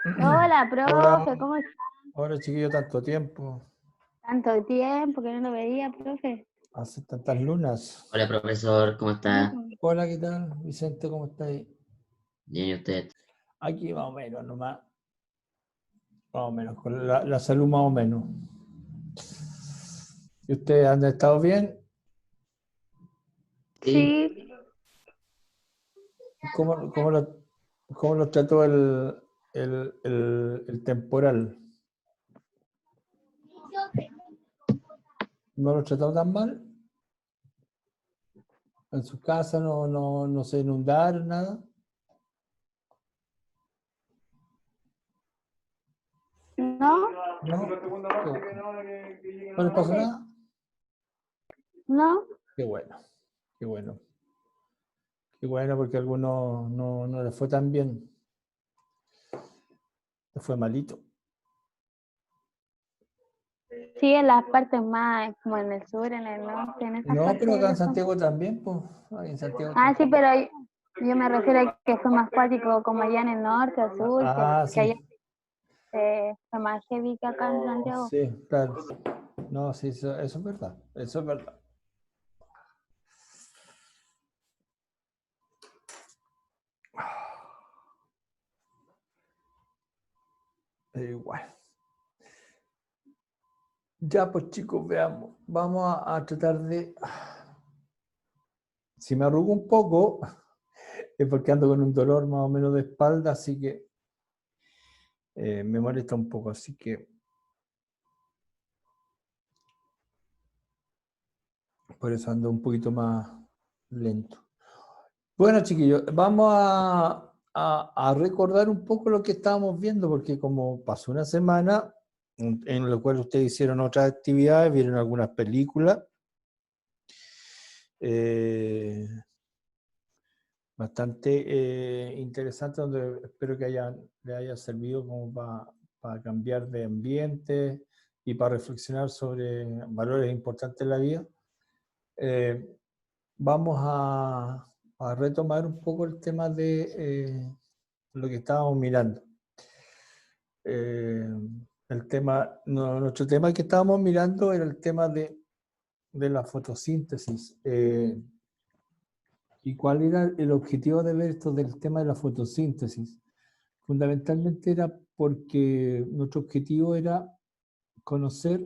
Hola, Hola, profe, ¿cómo está? hola chiquillo, tanto tiempo, Tanto tiempo que no lo veía, profe. hace tantas lunas. Hola profesor, ¿cómo está? Mm. Hola, ¿qué tal? Vicente, ¿cómo está ahí? Bien, ¿y usted? Aquí más o menos, nomás, más o menos, con la salud más o menos. ¿Y ustedes han estado bien? Sí, Sí, ¿Cómo lo trató el temporal? ¿No lo trató tan mal? ¿En su casa no se inundaron, nada? ¿no? ¿No? Qué bueno. ¿No les pasó nada? ¿No? Qué bueno, qué bueno. Qué bueno, porque a algunos no les fue tan bien. Les fue malito. Sí, en las partes más, como en el sur, en el norte, en esas No, pero partes acá en le fue. Santiago también, pues. Ahí en Santiago Ah, sí, también. pero yo me refiero a que fue más cuático, como allá en el norte, al sur, Ah, que allá sí. fue más heavy que acá en Santiago. Sí, claro. No, sí, eso es verdad. Eso es verdad. Pero igual. Ya, pues chicos, veamos. Vamos a tratar de. Si me arrugo un poco, es porque ando con un dolor más o menos de espalda, así que me molesta un poco. Así que por eso ando un poquito más lento. Bueno, chiquillos, vamos a recordar un poco lo que estábamos viendo, porque como pasó una semana, en la cual ustedes hicieron otras actividades, vieron algunas películas, eh, bastante interesantes, donde espero que le haya servido como para cambiar de ambiente y para reflexionar sobre valores importantes en la vida. Eh, Vamos a retomar un poco el tema de lo que estábamos mirando. Nuestro tema que estábamos mirando era el tema de la fotosíntesis. ¿Y cuál era el objetivo de ver esto del tema de la fotosíntesis? Fundamentalmente era porque nuestro objetivo era conocer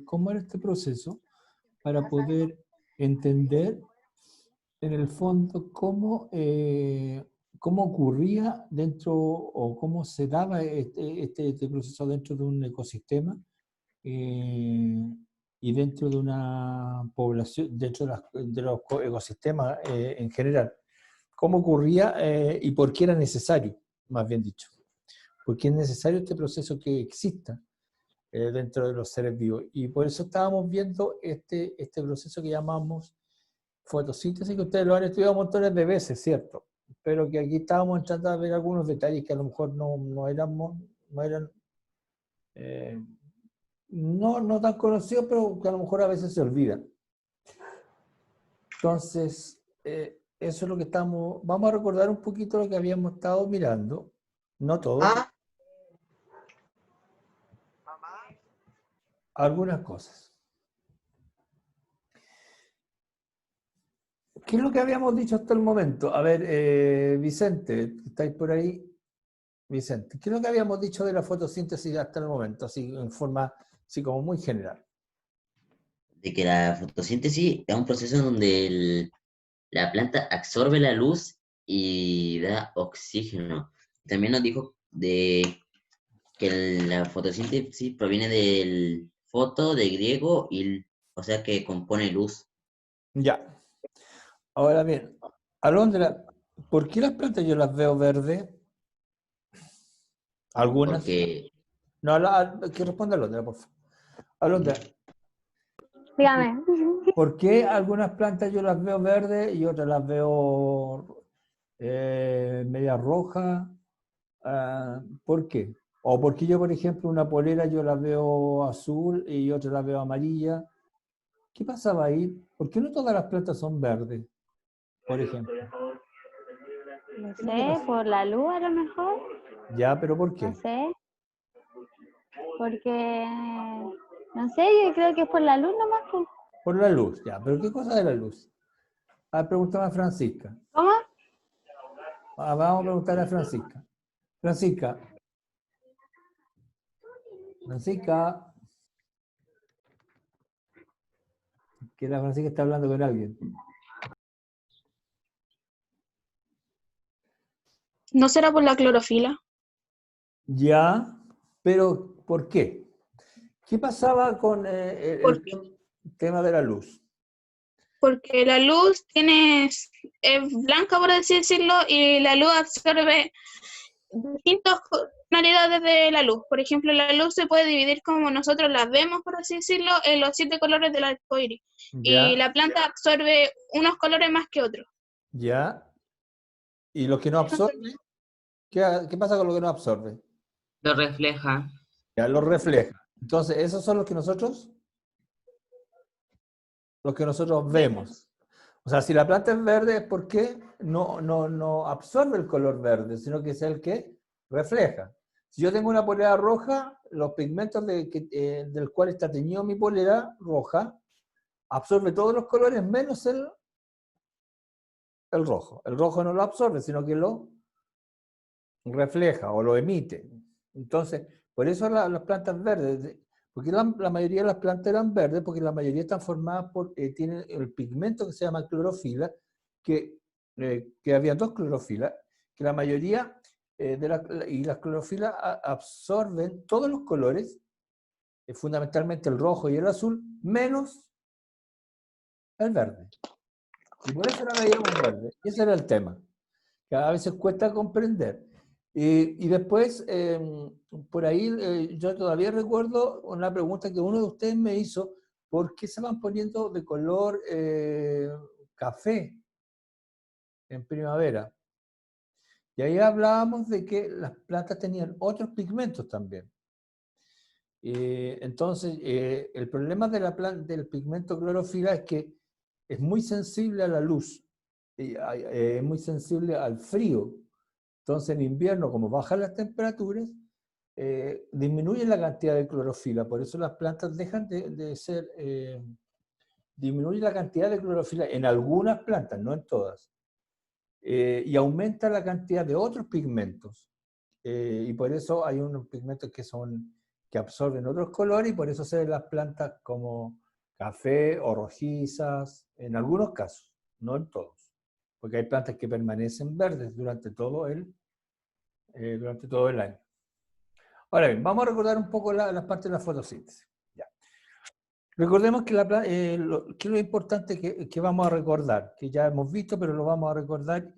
cómo era este proceso para poder entender en el fondo cómo ocurría dentro o cómo se daba este proceso dentro de un ecosistema y dentro de una población, dentro de los ecosistemas en general. ¿Cómo ocurría y por qué era necesario, más bien dicho? ¿Por qué es necesario este proceso que exista dentro de los seres vivos? Y por eso estábamos viendo este proceso que llamamos fotosíntesis, que ustedes lo han estudiado montones de veces, ¿cierto? Pero que aquí estábamos tratando de ver algunos detalles que a lo mejor no eran no tan conocidos, pero que a lo mejor a veces se olvidan. Entonces, eso es lo que vamos a recordar un poquito lo que habíamos estado mirando, no todo, algunas cosas. ¿Qué es lo que habíamos dicho hasta el momento? A ver, Vicente, ¿estáis por ahí? Vicente, ¿qué es lo que habíamos dicho de la fotosíntesis hasta el momento? Así en forma, así como muy general. de que la fotosíntesis es un proceso en donde la planta absorbe la luz y da oxígeno. También nos dijo de que la fotosíntesis proviene del foto de griego y, o sea, que compone luz, Ya. Ahora bien, Alondra, ¿por qué las plantas yo las veo verdes? Algunas. porque No, que responda Alondra, por favor. Alondra, Dígame. ¿por qué algunas plantas yo las veo verdes y otras las veo media rojas? ¿Por qué? O porque yo, por ejemplo, una polera yo la veo azul y otra la veo amarilla. ¿Qué pasaba ahí? ¿Por qué no todas las plantas son verdes, por ejemplo? No ¿Qué es lo que sé, pasa? por la luz a lo mejor. Ya, pero ¿por qué? No sé. Porque, no sé, yo creo que es por la luz nomás, pues. Por la luz, ya. ¿Pero qué cosa es la luz? A ver, pregúntame a Francisca. ¿Cómo? Vamos a preguntarle a Francisca. Francisca, Francisca, que la Francisca está hablando con alguien. ¿No será por la clorofila? Ya, pero ¿por qué? ¿Qué pasaba con Por- tema de la luz? Porque la luz es blanca, por así decirlo, y la luz absorbe distintas tonalidades de la luz. Por ejemplo, la luz se puede dividir como nosotros la vemos, por así decirlo, en los 7 colores del arco iris. Y Ya, la planta absorbe unos colores más que otros. ya. ¿Y lo que no absorbe? ¿Qué pasa con lo que no absorbe? Lo refleja. Ya lo refleja. Entonces, esos son los que nosotros vemos. O sea, si la planta es verde es porque no absorbe el color verde, sino que es el que refleja. Si yo tengo una polera roja, los pigmentos del cual está teñido mi polera roja, absorbe todos los colores menos el rojo. El rojo no lo absorbe, sino que lo refleja o lo emite. Entonces, por eso las plantas verdes, porque la mayoría de las plantas eran verdes, porque la mayoría están formadas tienen el pigmento que se llama clorofila, que había dos clorofilas, que la mayoría y las clorofilas absorben todos los colores, fundamentalmente el rojo y el azul, menos el verde. Y por eso la veíamos verde. Y ese era el tema, que a veces cuesta comprender. Y después, por ahí, yo todavía recuerdo una pregunta que uno de ustedes me hizo: ¿por qué se van poniendo de color café en primavera? Y ahí hablábamos de que las plantas tenían otros pigmentos también. Entonces, el problema del pigmento clorofila es que es muy sensible a la luz, es muy sensible al frío. Entonces, en invierno, como bajan las temperaturas, disminuye la cantidad de clorofila. Por eso las plantas dejan de ser... disminuye la cantidad de clorofila en algunas plantas, no en todas. Y aumenta la cantidad de otros pigmentos. Y por eso hay unos pigmentos que absorben otros colores, y por eso se ven las plantas como café o rojizas, en algunos casos, no en todos. Porque hay plantas que permanecen verdes durante todo el año. Ahora bien, vamos a recordar un poco las partes de la fotosíntesis. Ya. Recordemos que que es lo importante que vamos a recordar, que ya hemos visto, pero lo vamos a recordar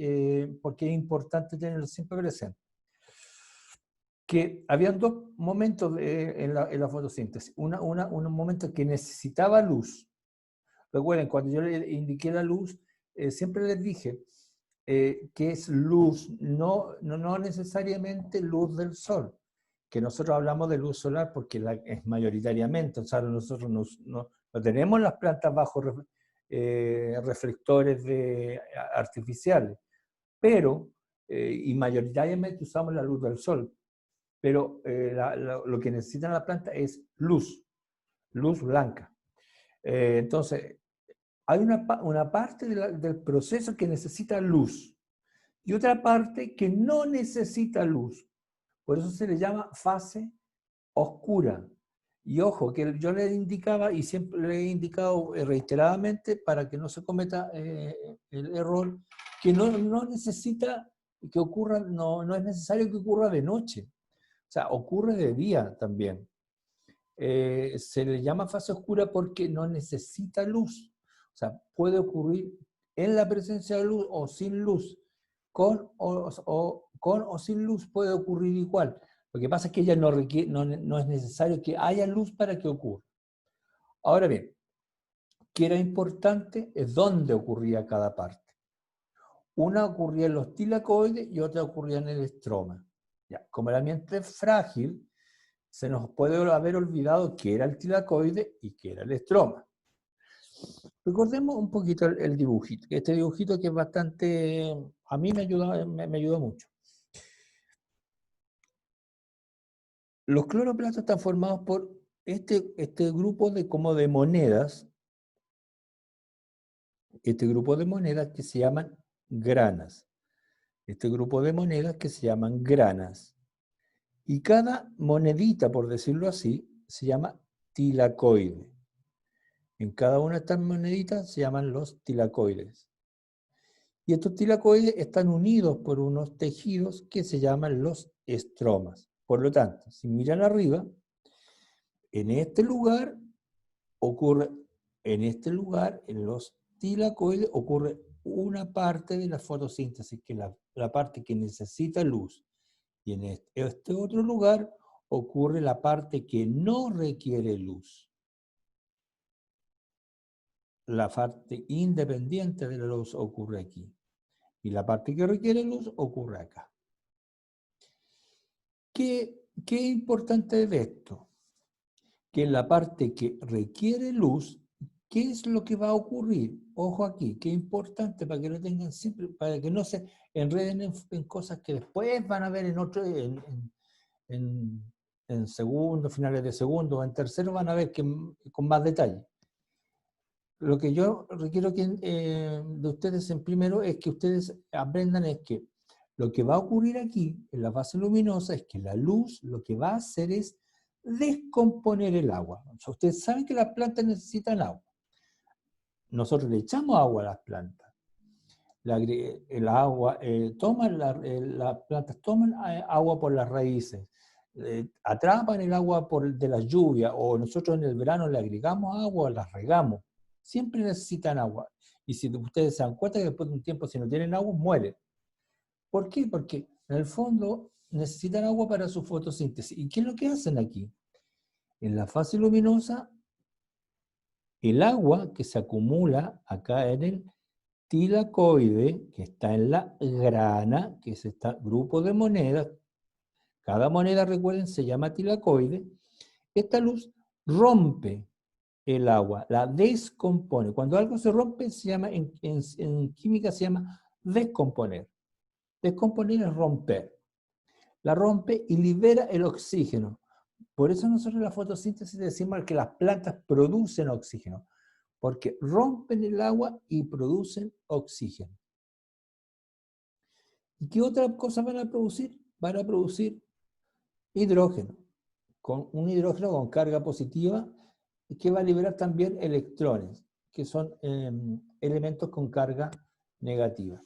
porque es importante tenerlo siempre presente. Que habían dos momentos en la fotosíntesis. Un momento que necesitaba luz. Recuerden, cuando yo les indiqué la luz, siempre les dije que es luz, no necesariamente luz del sol, que nosotros hablamos de luz solar porque es mayoritariamente, o sea, nosotros no tenemos las plantas bajo reflectores artificiales, pero, y mayoritariamente usamos la luz del sol, pero lo que necesitan las plantas es luz blanca. Entonces, hay una parte del proceso que necesita luz y otra parte que no necesita luz. Por eso se le llama fase oscura. Y ojo, que yo le indicaba, y siempre le he indicado reiteradamente para que no se cometa el error, que no necesita que ocurra, no es necesario que ocurra de noche. O sea, ocurre de día también. Se le llama fase oscura porque no necesita luz. O sea, puede ocurrir en la presencia de luz o sin luz. Con o sin luz puede ocurrir igual. Lo que pasa es que ella no es necesario que haya luz para que ocurra. Ahora bien, ¿qué era importante? Es dónde ocurría cada parte. Una ocurría en los tilacoides y otra ocurría en el estroma. Ya, como el ambiente es frágil, se nos puede haber olvidado qué era el tilacoide y qué era el estroma. Recordemos un poquito el dibujito, este dibujito que es bastante, a mí me ayudó mucho. Los cloroplastos están formados por este grupo de monedas, este grupo de monedas que se llaman granas. Este grupo de monedas que se llaman granas. Y cada monedita, por decirlo así, se llama tilacoide. En cada una de estas moneditas se llaman los tilacoides. Y estos tilacoides están unidos por unos tejidos que se llaman los estromas. Por lo tanto, si miran arriba, en este lugar ocurre, en los tilacoides, ocurre una parte de la fotosíntesis, que es la parte que necesita luz. Y en este otro lugar ocurre la parte que no requiere luz. La parte independiente de la luz ocurre aquí. Y la parte que requiere luz ocurre acá. ¿Qué es importante de esto? Que en la parte que requiere luz, ¿qué es lo que va a ocurrir? Ojo aquí, qué importante para que lo tengan siempre, para que no se enreden en cosas que después van a ver en segundo, finales de segundo o en tercero, van a ver con más detalle. Lo que yo requiero de ustedes en primero es que ustedes aprendan es que lo que va a ocurrir aquí, en la fase luminosa, es que la luz lo que va a hacer es descomponer el agua. O sea, ustedes saben que las plantas necesitan agua. Nosotros le echamos agua a las plantas. El agua, las plantas toman agua por las raíces, atrapan el agua de las lluvias, o nosotros en el verano le agregamos agua, las regamos. Siempre necesitan agua. Y si ustedes se dan cuenta que después de un tiempo, si no tienen agua, mueren. ¿Por qué? Porque en el fondo necesitan agua para su fotosíntesis. ¿Y qué es lo que hacen aquí? En la fase luminosa, el agua que se acumula acá en el tilacoide, que está en la grana, que es este grupo de monedas, cada moneda, recuerden, se llama tilacoide, esta luz rompe el agua, la descompone. Cuando algo se rompe, se llama, en química se llama descomponer. Descomponer es romper. La rompe y libera el oxígeno. Por eso nosotros en la fotosíntesis decimos que las plantas producen oxígeno, porque rompen el agua y producen oxígeno. ¿Y qué otra cosa van a producir? Van a producir hidrógeno, un hidrógeno con carga positiva, que va a liberar también electrones, que son elementos con carga negativa.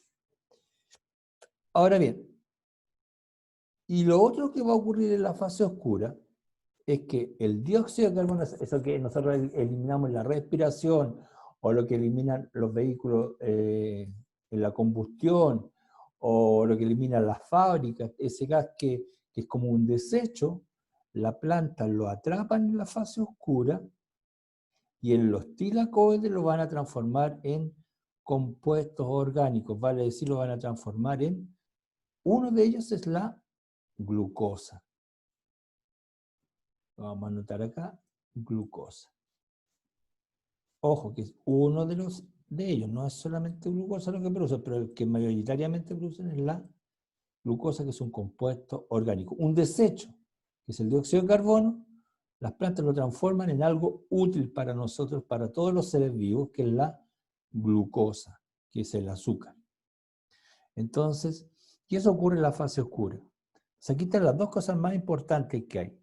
Ahora bien, y lo otro que va a ocurrir en la fase oscura es que el dióxido de carbono, eso que nosotros eliminamos en la respiración, o lo que eliminan los vehículos en la combustión, o lo que eliminan las fábricas, ese gas que es como un desecho, la planta lo atrapan en la fase oscura, y en los tilacoides lo van a transformar en compuestos orgánicos, vale decir, lo van a transformar en, uno de ellos es la glucosa. Lo vamos a anotar acá, glucosa. Ojo, que es uno de ellos, no es solamente glucosa lo que produce, pero el que mayoritariamente producen es la glucosa, que es un compuesto orgánico. Un desecho, que es el dióxido de carbono, las plantas lo transforman en algo útil para nosotros, para todos los seres vivos, que es la glucosa, que es el azúcar. Entonces, y eso ocurre en la fase oscura. O sea, aquí están las dos cosas más importantes que hay.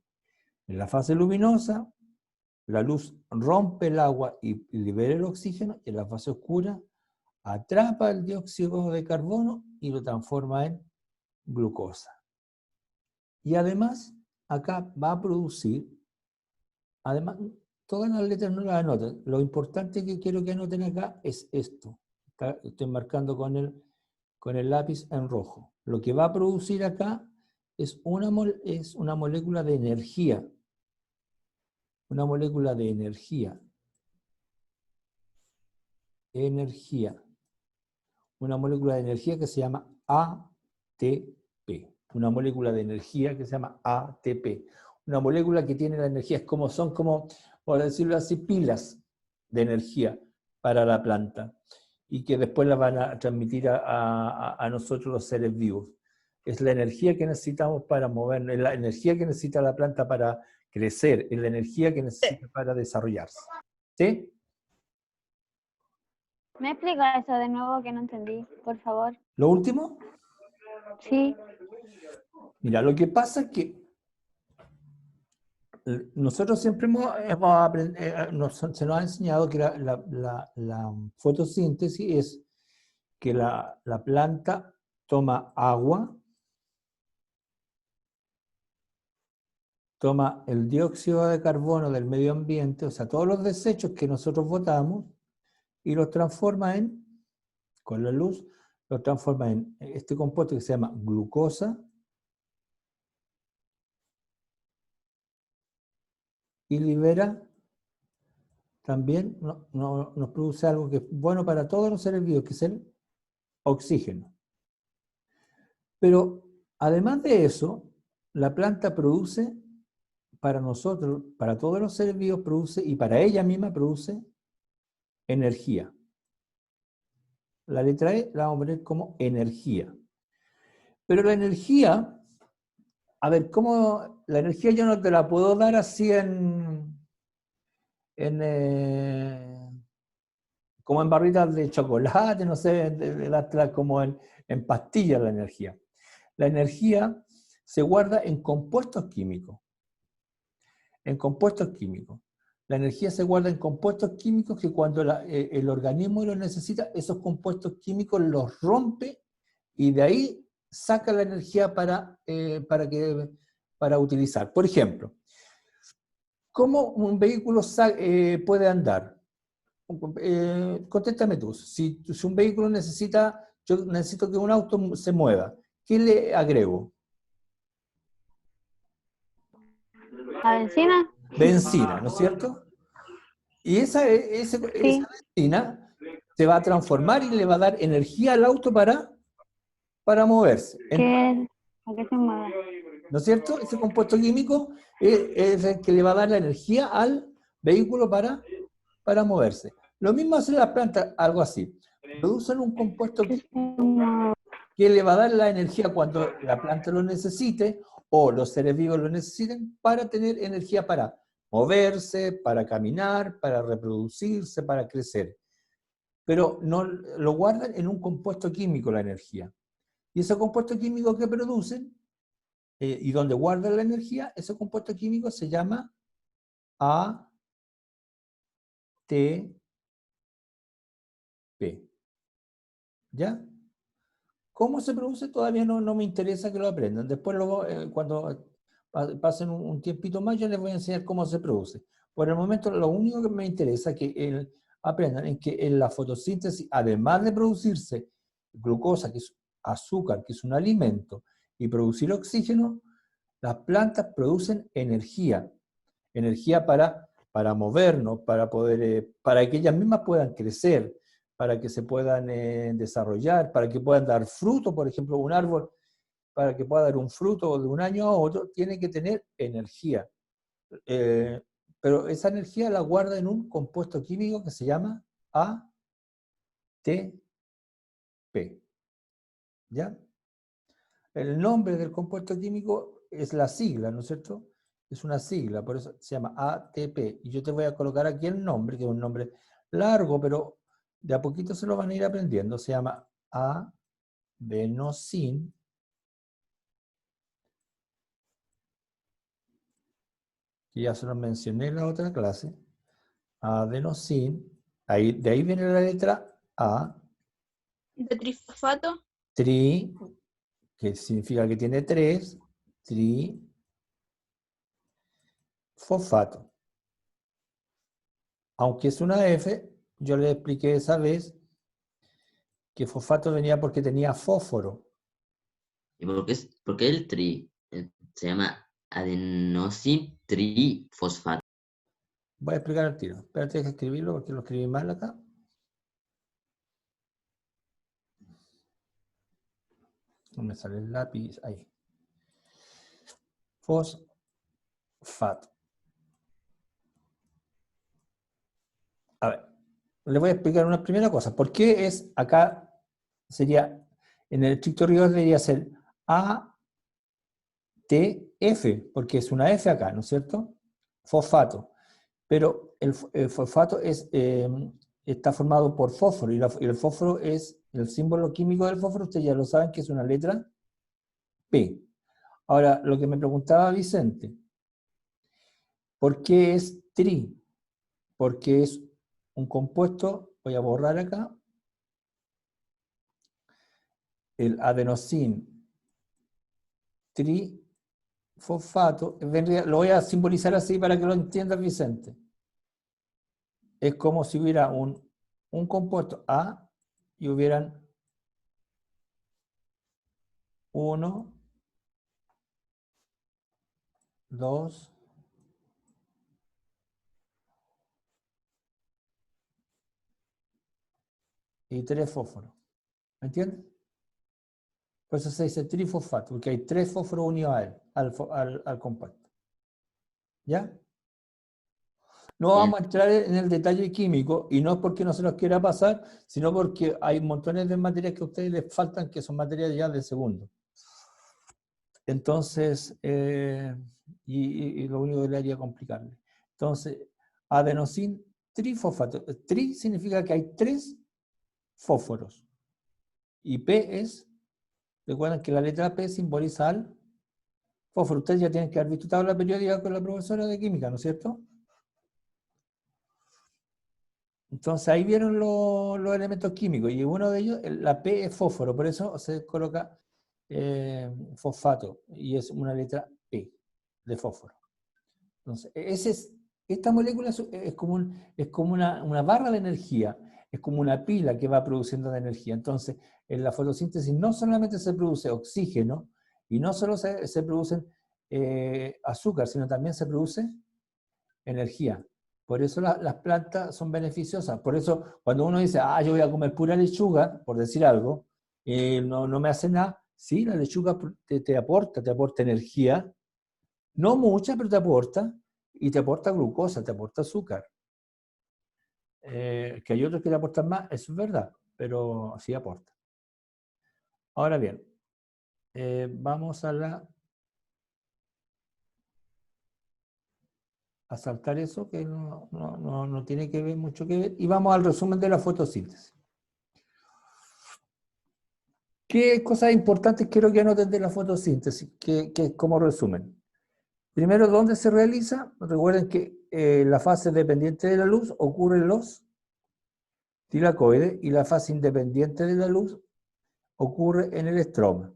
En la fase luminosa, la luz rompe el agua y libera el oxígeno, y en la fase oscura atrapa el dióxido de carbono y lo transforma en glucosa. Y además, acá va a producir, además, todas las letras no las anoten. Lo importante que quiero que anoten acá es esto. Estoy marcando con el lápiz en rojo. Lo que va a producir acá es una molécula de energía. Una molécula de energía. Una molécula de energía que se llama ATP. Una molécula de energía que se llama ATP. Una molécula que tiene la energía, son como, por decirlo así, pilas de energía. para la planta y que después la van a transmitir a nosotros los seres vivos. Es la energía que necesitamos para movernos, es la energía que necesita la planta para crecer, es la energía que necesita para desarrollarse. ¿Sí? ¿Me explica eso de nuevo que no entendí, por favor? ¿Lo último? Sí. Mira, lo que pasa es que nosotros siempre se nos ha enseñado que la fotosíntesis es que la planta toma agua, toma el dióxido de carbono del medio ambiente, o sea, todos los desechos que nosotros botamos, y los transforma con la luz, los transforma en este compuesto que se llama glucosa, y libera también, nos produce algo que es bueno para todos los seres vivos, que es el oxígeno. Pero además de eso, la planta produce para nosotros, para todos los seres vivos produce, y para ella misma produce energía. La letra E la vamos a poner como energía. Pero la energía, a ver, ¿cómo? La energía yo no te la puedo dar así como en barritas de chocolate, no sé, dártela como en pastillas la energía. La energía se guarda en compuestos químicos. En compuestos químicos. La energía se guarda en compuestos químicos que cuando el organismo los necesita, esos compuestos químicos los rompe y de ahí saca la energía para utilizar. Por ejemplo, ¿cómo un vehículo puede andar? Contéstame tú. Si un vehículo necesita, yo necesito que un auto se mueva, ¿qué le agrego? ¿La benzina? Benzina, ¿no es cierto? Y esa Sí. benzina se va a transformar y le va a dar energía al auto para moverse. ¿A qué se mueve? ¿No es cierto? Ese compuesto químico es el que le va a dar la energía al vehículo para moverse. Lo mismo hace la planta, algo así. Producen un compuesto que le va a dar la energía cuando la planta lo necesite o los seres vivos lo necesiten para tener energía para moverse, para caminar, para reproducirse, para crecer. Pero no lo guardan en un compuesto químico la energía. Y ese compuesto químico que producen y donde guardan la energía, ese compuesto químico se llama ATP. ¿Ya? ¿Cómo se produce? Todavía no me interesa que lo aprendan. Después, cuando pasen un tiempito más, yo les voy a enseñar cómo se produce. Por el momento, lo único que me interesa es que aprendan es que en la fotosíntesis, además de producirse glucosa, que es azúcar, que es un alimento, y producir oxígeno, las plantas producen energía. Energía para movernos, para que ellas mismas puedan crecer, para que se puedan desarrollar, para que puedan dar fruto. Por ejemplo, un árbol, para que pueda dar un fruto de un año a otro, tiene que tener energía. Pero esa energía la guarda en un compuesto químico que se llama ATP. ¿Ya? El nombre del compuesto químico es la sigla, ¿no es cierto? Es una sigla, por eso se llama ATP. Y yo te voy a colocar aquí el nombre, que es un nombre largo, pero de a poquito se lo van a ir aprendiendo. Se llama adenosin que ya se lo mencioné en la otra clase. Adenosin, de ahí viene la letra A, ¿De trifosfato? tri, que significa que tiene 3, trifosfato. Aunque es una F, yo le expliqué esa vez que fosfato venía porque tenía fósforo. ¿Y por qué se llama adenosin trifosfato? Voy a explicar el tiro. Espérate que escribirlo porque lo escribí mal acá. No me sale el lápiz. Ahí. Fosfato. A ver. le voy a explicar una primera cosa. ¿Por qué es acá, sería, en el estricto rigor debería ser ATF, porque es una F acá, ¿no es cierto? Fosfato. Pero el fosfato está formado por fósforo, y el fósforo es, el símbolo químico del fósforo, ustedes ya lo saben que es una letra P. Ahora, lo que me preguntaba Vicente, ¿por qué es tri? Porque es un compuesto, voy a borrar acá, el adenosin trifosfato, lo voy a simbolizar así para que lo entiendas, Vicente. Es como si hubiera un compuesto A y hubieran 1, 2, y 3 fósforos. ¿Me entiendes? Por eso se dice trifosfato, porque hay 3 fósforos unidos a él, al compuesto. ¿Ya? No vamos a entrar en el detalle químico, y no es porque no se nos quiera pasar, sino porque hay montones de materias que a ustedes les faltan, que son materias ya de segundo. Entonces, y lo único que le haría complicarle. Entonces, adenosin trifosfato. Tri significa que hay 3 fósforos. Y P es, recuerden que la letra P simboliza al fósforo. Ustedes ya tienen que haber visto tabla periódica con la profesora de química, ¿no es cierto? Entonces ahí vieron los elementos químicos, y uno de ellos, la P es fósforo, por eso se coloca fosfato, y es una letra P de fósforo. Entonces, esta molécula es como una barra de energía, es como una pila que va produciendo de energía. Entonces, en la fotosíntesis no solamente se produce oxígeno, y no solo se producen azúcar, sino también se produce energía. Por eso las plantas son beneficiosas. Por eso cuando uno dice, yo voy a comer pura lechuga, por decir algo, no me hace nada. Sí, la lechuga te aporta energía, no mucha, pero te aporta, y te aporta glucosa, te aporta azúcar. Que hay otros que te aportan más, eso es verdad, pero sí aporta. Ahora bien, vamos a saltar eso, que no tiene que ver mucho que ver, y vamos al resumen de la fotosíntesis. ¿Qué cosas importantes quiero que anoten de la fotosíntesis? Que como resumen. Primero, ¿dónde se realiza? Recuerden que la fase dependiente de la luz ocurre en los tilacoides, y la fase independiente de la luz ocurre en el estroma.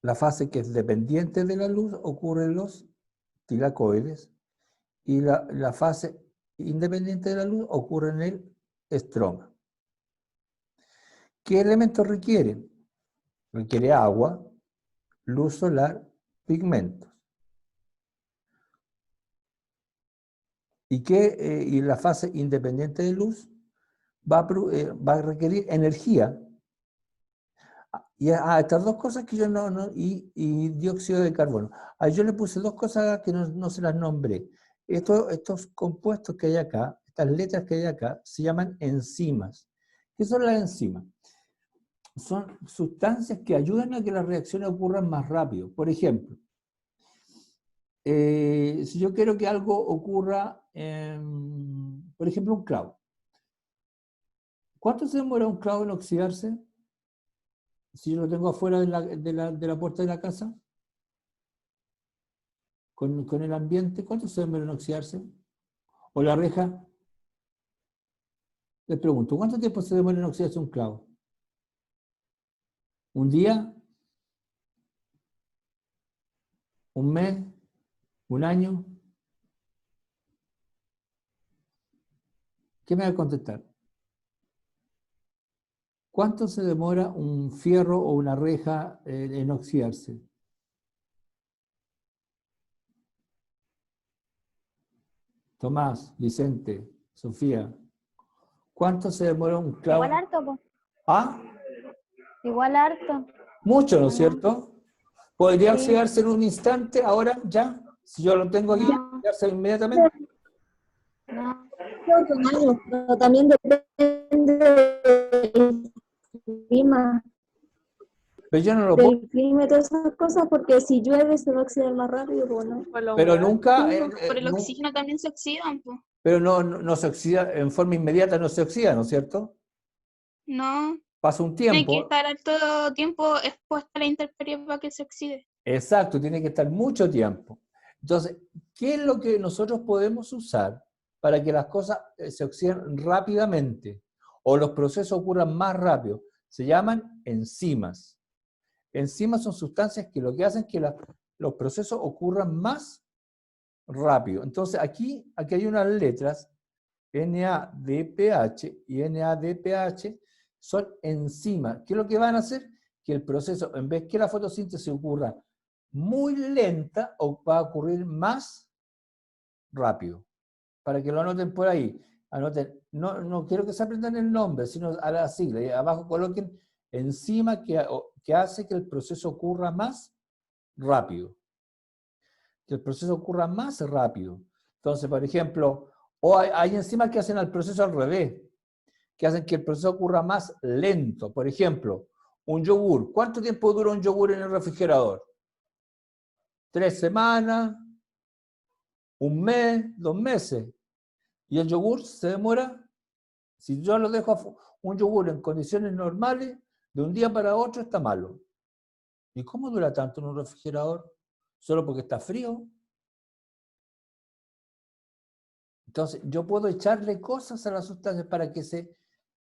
La fase que es dependiente de la luz ocurre en los tilacoides, y la fase independiente de la luz ocurre en el estroma. ¿Qué elementos requieren? Requiere agua, luz solar, pigmentos. Y la fase independiente de luz va a requerir energía. Y estas dos cosas que yo y dióxido de carbono. Yo le puse dos cosas que no se las nombré. Estos compuestos que hay acá, estas letras que hay acá, se llaman enzimas. ¿Qué son las enzimas? Son sustancias que ayudan a que las reacciones ocurran más rápido. Por ejemplo, si yo quiero que algo ocurra, por ejemplo, un clavo. ¿Cuánto se demora un clavo en oxidarse? Si yo lo tengo afuera de la puerta de la casa, con el ambiente, ¿cuánto se demora en oxidarse? ¿O la reja? Les pregunto, ¿cuánto tiempo se demora en oxidarse un clavo? ¿Un día? ¿Un mes? ¿Un año? ¿Qué me va a contestar? ¿Cuánto se demora un fierro o una reja en oxidarse? Tomás, Vicente, Sofía. ¿Cuánto se demora un clavo? Igual harto, po. ¿Ah? Igual harto. Mucho, ¿no es cierto? ¿Podría Sí. oxidarse en un instante, ahora, ya? Si yo lo tengo aquí. No. desarrollarse inmediatamente? No. Creo que un año, pero también depende del clima, Pero yo no lo puedo. del clima y todas esas cosas, porque si llueve se va a oxidar más rápido, pues no. Pero nunca, Por el oxígeno también se oxidan, pues. pero no se oxida, en forma inmediata no se oxida, ¿no es cierto? No, Pasa un tiene que tiempo. estar al todo tiempo expuesta a la intemperie para que se oxide. Exacto, tiene que estar mucho tiempo. Entonces, ¿qué es lo que nosotros podemos usar para que las cosas se oxiden rápidamente o los procesos ocurran más rápido? Se llaman enzimas. Enzimas son sustancias que lo que hacen es que los procesos ocurran más rápido. Entonces, aquí hay unas letras, NADPH y NADPH, son enzimas. ¿Qué es lo que van a hacer? Que el proceso, en vez que la fotosíntesis ocurra muy lenta, va a ocurrir más rápido. Para que lo anoten por ahí. Anoten, no quiero que se aprendan el nombre, sino a la sigla. Y abajo coloquen enzima que hace que el proceso ocurra más rápido. Que el proceso ocurra más rápido. Entonces, por ejemplo, hay enzimas que hacen el proceso al revés, que hacen que el proceso ocurra más lento. Por ejemplo, un yogur. ¿Cuánto tiempo dura un yogur en el refrigerador? 3 semanas, 1 mes, 2 meses. Y el yogur se demora, si yo lo dejo un yogur en condiciones normales, de un día para otro está malo. ¿Y cómo dura tanto en un refrigerador? ¿Solo porque está frío? Entonces, yo puedo echarle cosas a las sustancias para que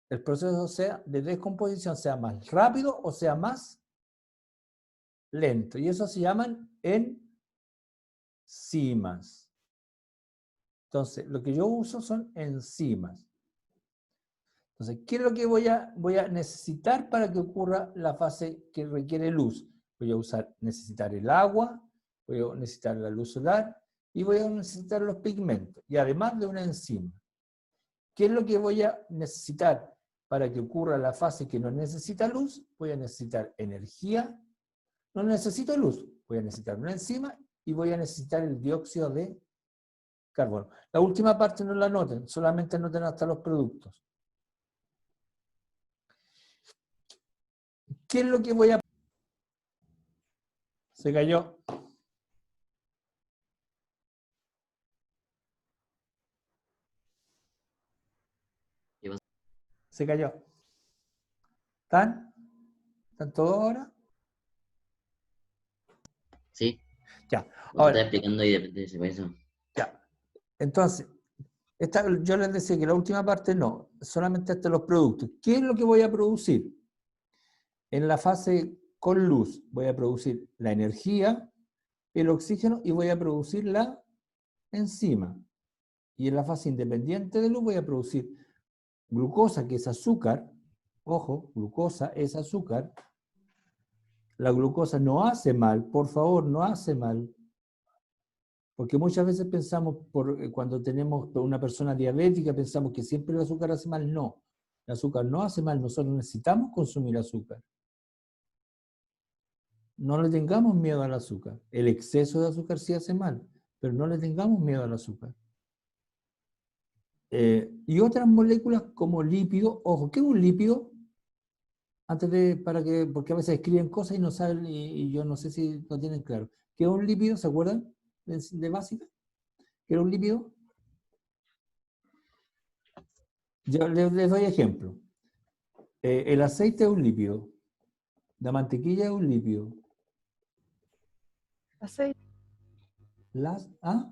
el proceso de descomposición sea más rápido o sea más lento. Y eso se llaman enzimas. Entonces, lo que yo uso son enzimas. Entonces, ¿qué es lo que voy a necesitar para que ocurra la fase que requiere luz? Voy a necesitar el agua, voy a necesitar la luz solar y voy a necesitar los pigmentos. Y además de una enzima. ¿Qué es lo que voy a necesitar para que ocurra la fase que no necesita luz? Voy a necesitar energía. No necesito luz. Voy a necesitar una enzima y voy a necesitar el dióxido de carbono. La última parte no la anoten, solamente anoten hasta los productos. ¿Qué es lo que voy a... Se cayó. Se cayó. ¿Están todos ahora? Sí. Ya. Lo Ahora, está explicando y de eso. ya. Entonces, yo les decía que la última parte no, solamente hasta los productos. ¿Qué es lo que voy a producir? En la fase con luz voy a producir la energía, el oxígeno y voy a producir la enzima. Y en la fase independiente de luz voy a producir glucosa, que es azúcar. Ojo, glucosa es azúcar. La glucosa no hace mal, por favor, no hace mal. Porque muchas veces pensamos, cuando tenemos una persona diabética, pensamos que siempre el azúcar hace mal. No, el azúcar no hace mal, nosotros necesitamos consumir azúcar. No le tengamos miedo al azúcar. El exceso de azúcar sí hace mal, pero no le tengamos miedo al azúcar. Y otras moléculas como lípido, ojo, ¿qué es un lípido? Porque a veces escriben cosas y no saben, y yo no sé si lo tienen claro. ¿Qué es un lípido? ¿Se acuerdan de básica? ¿Qué era un lípido? Yo les doy ejemplo. El aceite es un lípido. La mantequilla es un lípido. Aceite. ¿Ah?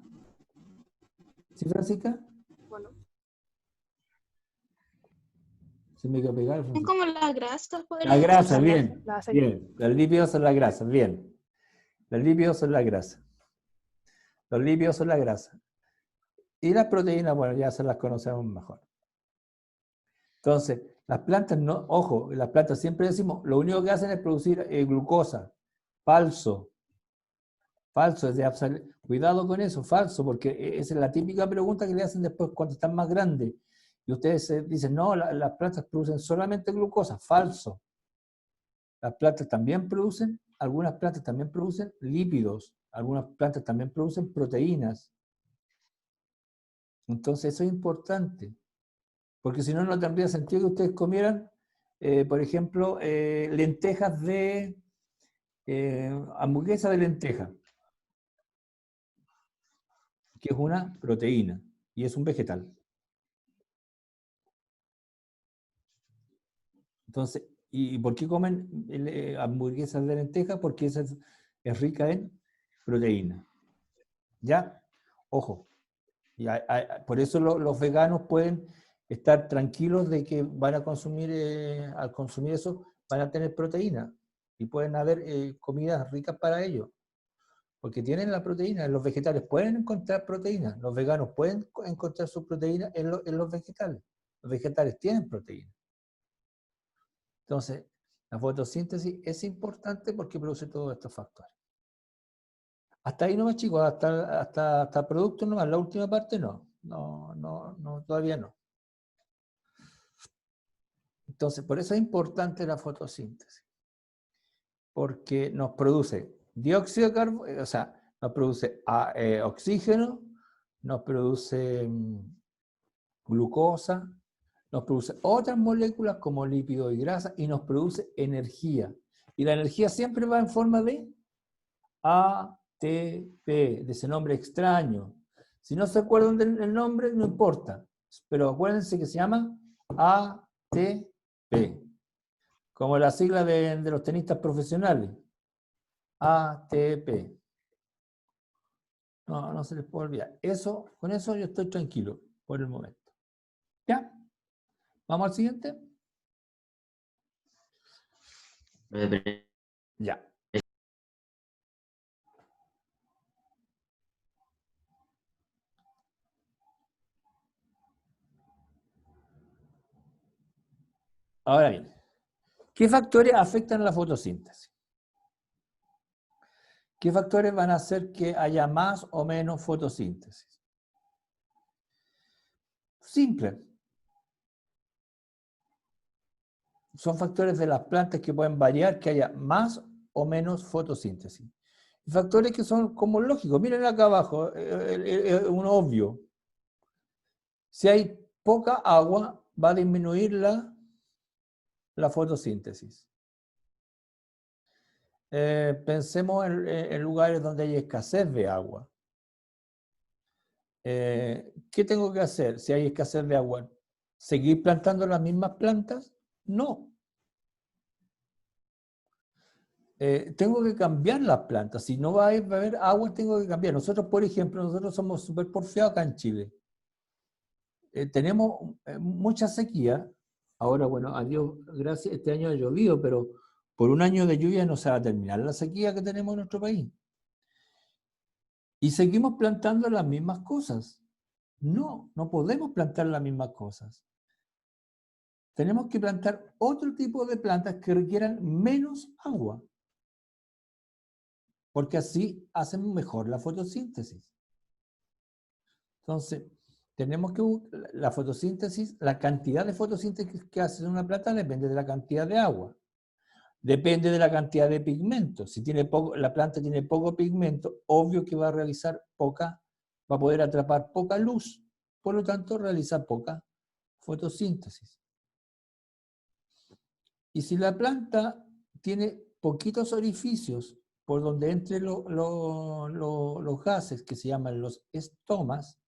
¿Sí, Francisca? Bueno. Se me quedó pegado, Son Francisca. como las grasas, podría La grasa, decirse. bien. La aceite. Bien. Los lípidos son la grasa, bien. Los lípidos son la grasa. Los lípidos son la grasa. Y las proteínas, bueno, ya se las conocemos mejor. Entonces, las plantas no, ojo, las plantas siempre decimos, lo único que hacen es producir glucosa. Falso. Falso, cuidado con eso, falso, porque esa es la típica pregunta que le hacen después cuando están más grandes. Y ustedes dicen, no, las plantas producen solamente glucosa. Falso. Las plantas también algunas plantas también producen lípidos, algunas plantas también producen proteínas. Entonces eso es importante, porque si no, no tendría sentido que ustedes comieran, por ejemplo, lentejas de, hamburguesa de lenteja, que es una proteína y es un vegetal. Entonces, ¿y por qué comen hamburguesas de lenteja? Porque esa es rica en proteína. ¿Ya? Ojo. Y por eso los veganos pueden estar tranquilos de que van a consumir, al consumir eso, van a tener proteína. Y pueden haber comidas ricas para ellos. Porque tienen la proteína. Los vegetales pueden encontrar proteína. Los veganos pueden encontrar su proteína en los vegetales. Los vegetales tienen proteína. Entonces, la fotosíntesis es importante porque produce todos estos factores. Hasta ahí nomás, chicos, hasta productos nomás, la última parte no, todavía no. Entonces, por eso es importante la fotosíntesis, porque nos produce dióxido de carbono, o sea, nos produce oxígeno, nos produce glucosa, nos produce otras moléculas como lípidos y grasa y nos produce energía. Y la energía siempre va en forma de ATP, de ese nombre extraño. Si no se acuerdan del nombre, no importa. Pero acuérdense que se llama ATP. Como la sigla de los tenistas profesionales. ATP. No se les puede olvidar. Con eso yo estoy tranquilo por el momento. ¿Ya? ¿Vamos al siguiente? Ya. Ahora bien, ¿qué factores afectan a la fotosíntesis? ¿Qué factores van a hacer que haya más o menos fotosíntesis? Simple. Son factores de las plantas que pueden variar, que haya más o menos fotosíntesis. Factores que son como lógicos. Miren acá abajo, un obvio. Si hay poca agua, va a disminuir la fotosíntesis. Pensemos en lugares donde hay escasez de agua. ¿Qué tengo que hacer si hay escasez de agua? ¿Seguir plantando las mismas plantas? No. Tengo que cambiar las plantas. Si no va a haber agua, tengo que cambiar. Nosotros, por ejemplo, nosotros somos súper porfiados acá en Chile. Tenemos mucha sequía. Ahora, bueno, a Dios gracias, este año ha llovido, pero por un año de lluvia no se va a terminar la sequía que tenemos en nuestro país. Y seguimos plantando las mismas cosas. No podemos plantar las mismas cosas. Tenemos que plantar otro tipo de plantas que requieran menos agua. Porque así hacen mejor la fotosíntesis. Entonces, tenemos que la fotosíntesis, la cantidad de fotosíntesis que hace una planta depende de la cantidad de agua. Depende de la cantidad de pigmento. Si la planta tiene poco pigmento, obvio que va a realizar va a poder atrapar poca luz. Por lo tanto, realiza poca fotosíntesis. Y si la planta tiene poquitos orificios por donde entren los gases que se llaman los estomas,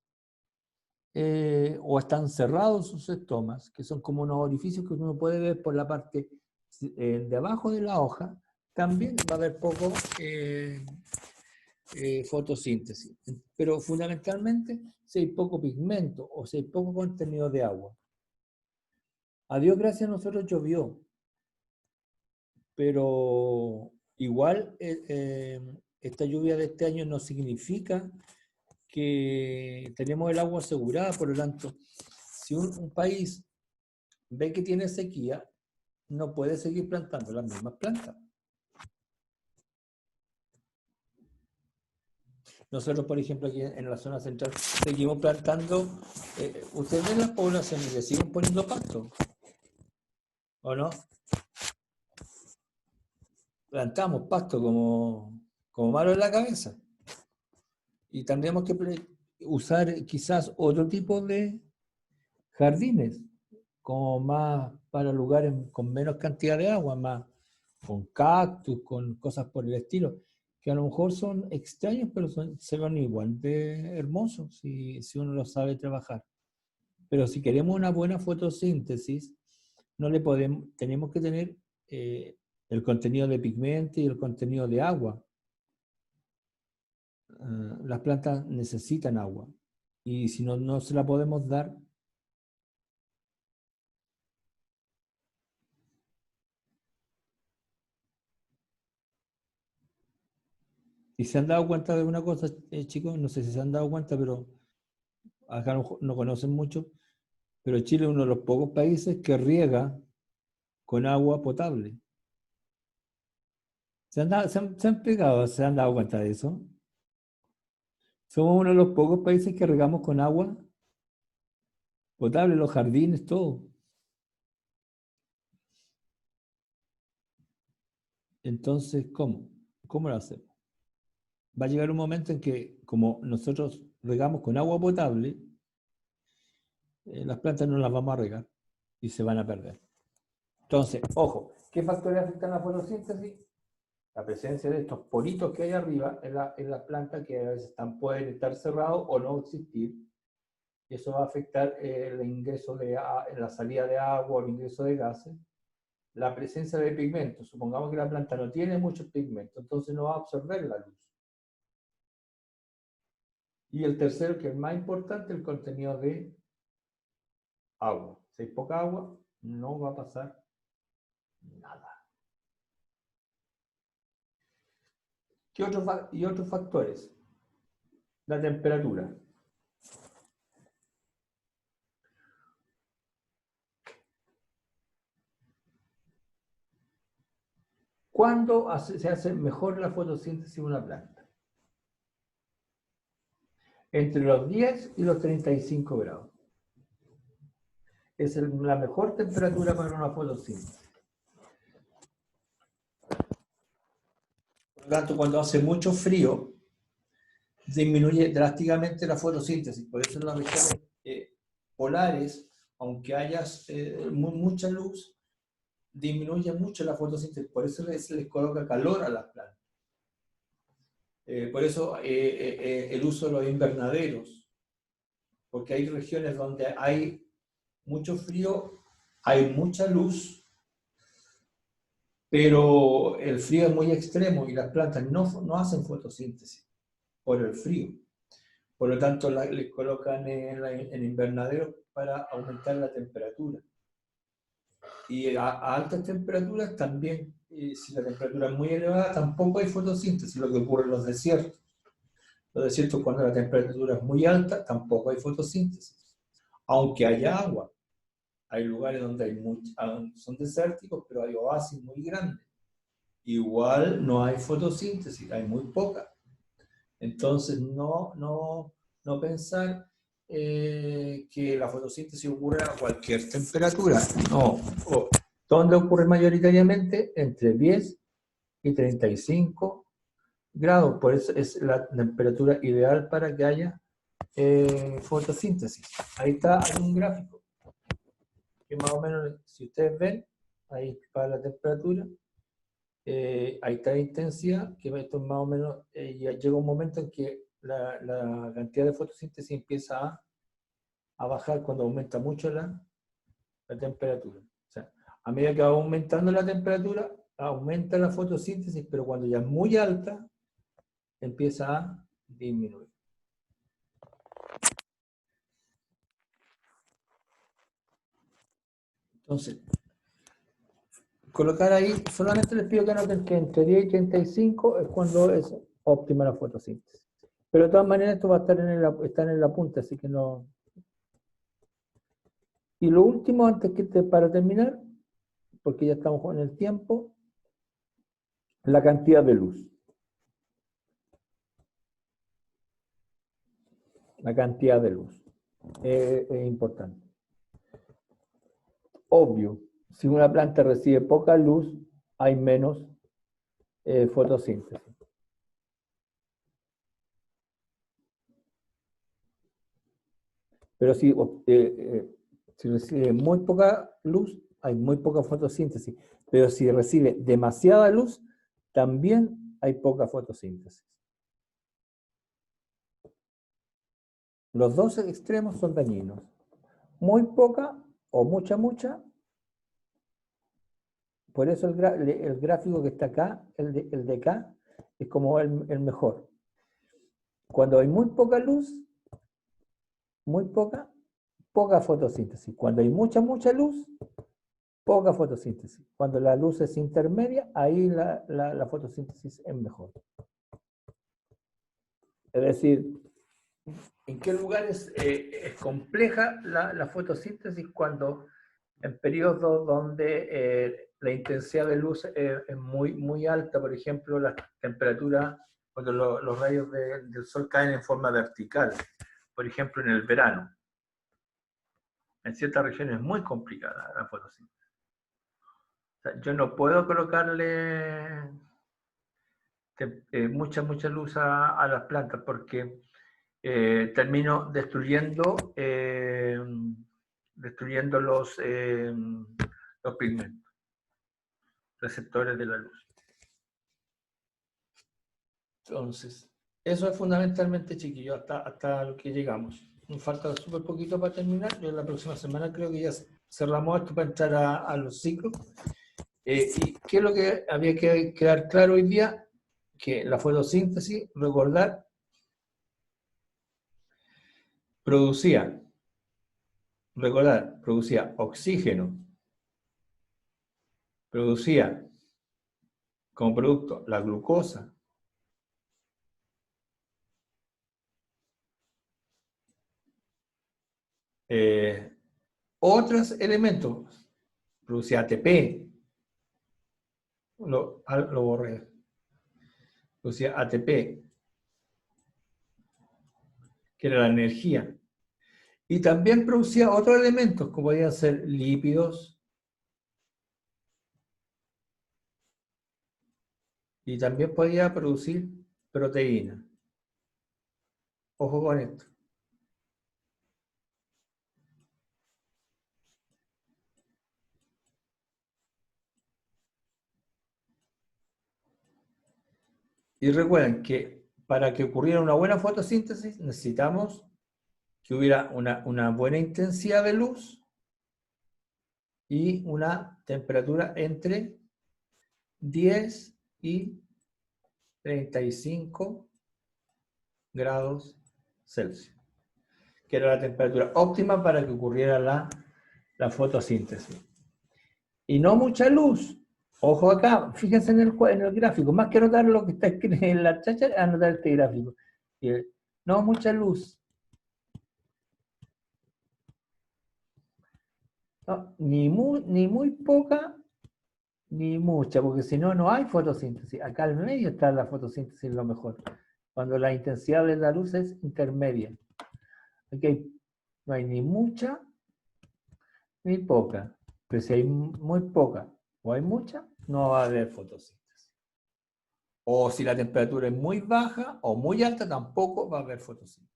o están cerrados sus estomas, que son como unos orificios que uno puede ver por la parte de abajo de la hoja, también va a haber poco fotosíntesis. Pero fundamentalmente, si hay poco pigmento o si hay poco contenido de agua. A Dios gracias a nosotros llovió, pero igual esta lluvia de este año no significa que tenemos el agua asegurada. Por lo tanto, si un país ve que tiene sequía, no puede seguir plantando las mismas plantas. Nosotros, por ejemplo, aquí en la zona central, seguimos plantando, ustedes ven las poblaciones que siguen poniendo pasto, ¿o no? Plantamos pasto como malo en la cabeza. Y tendríamos que usar quizás otro tipo de jardines, como más para lugares con menos cantidad de agua, más con cactus, con cosas por el estilo, que a lo mejor son extraños, pero se van igual de hermosos si uno lo sabe trabajar. Pero si queremos una buena fotosíntesis, tenemos que tener el contenido de pigmento y el contenido de agua. Las plantas necesitan agua, y si no se la podemos dar, y se han dado cuenta de una cosa, chicos, no sé si se han dado cuenta, pero acá no conocen mucho, pero Chile es uno de los pocos países que riega con agua potable. ¿Se han pegado, se han dado cuenta de eso? Somos uno de los pocos países que regamos con agua potable, los jardines, todo. Entonces, ¿cómo? ¿Cómo lo hacemos? Va a llegar un momento en que, como nosotros regamos con agua potable, las plantas no las vamos a regar y se van a perder. Entonces, ojo, ¿qué factores afectan la fotosíntesis? La presencia de estos poritos que hay arriba en la planta, que a veces pueden estar cerrados o no existir. Y eso va a afectar el ingreso la salida de agua o el ingreso de gases. La presencia de pigmentos. Supongamos que la planta no tiene muchos pigmentos, entonces no va a absorber la luz. Y el tercero, que es más importante, el contenido de agua. Si hay poca agua, no va a pasar nada. ¿Qué otros factores? La temperatura. ¿Cuándo se hace mejor la fotosíntesis de una planta? Entre los 10 y los 35 grados. Es la mejor temperatura para una fotosíntesis. Por lo tanto, cuando hace mucho frío, disminuye drásticamente la fotosíntesis. Por eso en las regiones polares, aunque haya mucha luz, disminuye mucho la fotosíntesis. Por eso les coloca calor a las plantas. Por eso el uso de los invernaderos. Porque hay regiones donde hay mucho frío, hay mucha luz, pero el frío es muy extremo y las plantas no hacen fotosíntesis por el frío. Por lo tanto, les colocan en invernaderos para aumentar la temperatura. Y a altas temperaturas también, si la temperatura es muy elevada, tampoco hay fotosíntesis, lo que ocurre en los desiertos. Los desiertos, cuando la temperatura es muy alta, tampoco hay fotosíntesis, aunque haya agua. Hay lugares donde son desérticos, pero hay oasis muy grandes. Igual no hay fotosíntesis, hay muy poca. Entonces, no pensar que la fotosíntesis ocurre a cualquier temperatura. No. ¿Dónde ocurre mayoritariamente? Entre 10 y 35 grados. Por eso es la temperatura ideal para que haya fotosíntesis. Ahí hay un gráfico que más o menos, si ustedes ven, ahí para la temperatura, ahí está la intensidad, que esto es más o menos, ya llega un momento en que la cantidad de fotosíntesis empieza a bajar cuando aumenta mucho la temperatura. O sea, a medida que va aumentando la temperatura, aumenta la fotosíntesis, pero cuando ya es muy alta, empieza a disminuir. Entonces, colocar ahí, solamente les pido que noten que entre 10 y 35 es cuando es óptima la fotosíntesis. Pero de todas maneras esto va a estar en la punta, así que no. Y lo último, para terminar, porque ya estamos con el tiempo, la cantidad de luz. La cantidad de luz es importante. Obvio, si una planta recibe poca luz, hay menos fotosíntesis. Pero si recibe muy poca luz, hay muy poca fotosíntesis. Pero si recibe demasiada luz, también hay poca fotosíntesis. Los dos extremos son dañinos. Muy poca o mucha. Por eso el gráfico que está acá, el de acá, es como el mejor. Cuando hay muy poca luz, poca fotosíntesis. Cuando hay mucha luz, poca fotosíntesis. Cuando la luz es intermedia, ahí la fotosíntesis es mejor. Es decir, ¿en qué lugares es compleja la fotosíntesis? Cuando en periodos donde la intensidad de luz es muy alta, por ejemplo, la temperatura, cuando los rayos del sol caen en forma vertical, por ejemplo, en el verano. En ciertas regiones es muy complicada la fotosíntesis. O sea, yo no puedo colocarle mucha luz a las plantas porque termino destruyendo los pigmentos, receptores de la luz. Entonces, eso es fundamentalmente, chiquillos, hasta lo que llegamos. Nos falta súper poquito para terminar. Yo la próxima semana creo que ya cerramos esto para entrar a los ciclos. ¿Y qué es lo que había que quedar claro hoy día? Que la fotosíntesis, recordar, producía oxígeno, producía como producto la glucosa, otros elementos, producía ATP, lo borré, producía ATP, que era la energía, y también producía otros elementos, como podían ser lípidos, y también podía producir proteína. Ojo con esto. Y recuerden que para que ocurriera una buena fotosíntesis necesitamos que hubiera una buena intensidad de luz y una temperatura entre 10 y 35 grados Celsius, que era la temperatura óptima para que ocurriera la fotosíntesis. Y no mucha luz. Ojo acá, fíjense en el gráfico, más que anotar lo que está escrito en la chacha, anotar este gráfico. No mucha luz. No, ni muy poca, ni mucha, porque si no, no hay fotosíntesis. Acá al medio está la fotosíntesis lo mejor, cuando la intensidad de la luz es intermedia. Aquí no hay ni mucha, ni poca. Pero si hay muy poca o hay mucha, no va a haber fotosíntesis. O si la temperatura es muy baja o muy alta, tampoco va a haber fotosíntesis.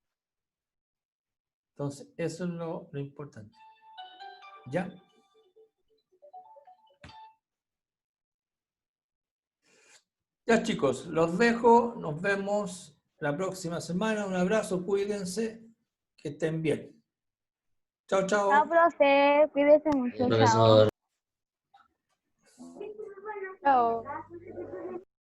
Entonces, eso es lo importante. ¿Ya? Ya, chicos, los dejo. Nos vemos la próxima semana. Un abrazo, cuídense, que estén bien. Chao, chao. Chao, profe. Cuídese mucho. Chao. Profesor. Chao.